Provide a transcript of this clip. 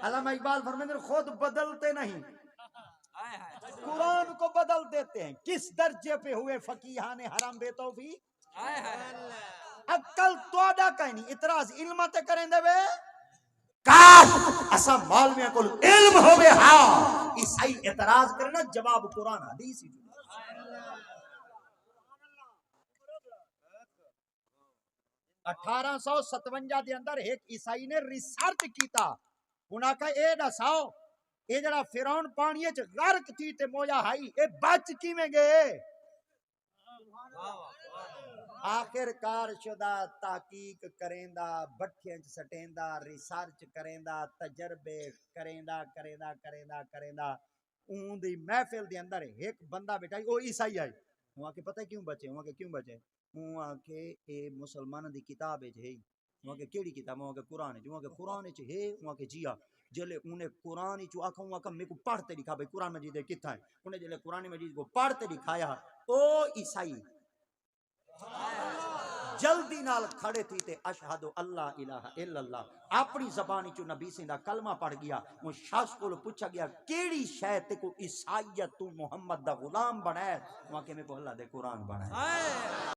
علامہ اقبال فرماتے ہیں خود بدلتے نہیں، قرآن کو بدل دیتے ہیں۔ کس درجے پہ ہوئے فقیہان حرم بے توفیق؟ عقل توڑا کہیں نہیں، اعتراض علمہ تے کریں دے وے کاش اسا مولویاں کو علم ہوئے ہاں عیسائی اعتراض کرنا جواب قرآن حدیث ہی 1857 دے اندر ایک عیسائی نے ریسرچ کیتا، انہاں کا اے دساؤ اے جڑا فرعون پانی وچ غرق تھی تے مویا ہائی اے بچ کیویں گئے؟ آخر کار شدہ تحقیق کریندہ، بٹھیاں سٹیندہ، ریسرچ کریندہ، تجربے کریندہ اون دی محفل دے اندر ایک بندہ بیٹھائی او عیسائی آئی، وہاں کے پتہ کیوں بچے، وہاں کے کیوں بچے، وہاں کے اے مسلمان دی کتاب ہے، وہاں کے کیڑی کتاب، وہاں کے قرآن ہے، وہاں کے قرآن ہے، وہاں کے جیا جلے انہیں قرآن چو آکھا ہوں آکھا میں کو پڑھتے لکھا بھئی قرآن مجید کتھا ہے، انہیں جلے قرآن مجید کو پڑھتے لکھایا او عیسائی جلدی نال کھڑے تھی تے اشہدو اللہ الہ الا اللہ اپنی زبانی چو نبی سندہ کلمہ پڑھ گیا، وہ شخص کو پوچھا گیا کیڑی شے کو عیسائیت تو محمد دا غلام بنائے، وہاں کہ میں کو اللہ دے قرآن بنائے۔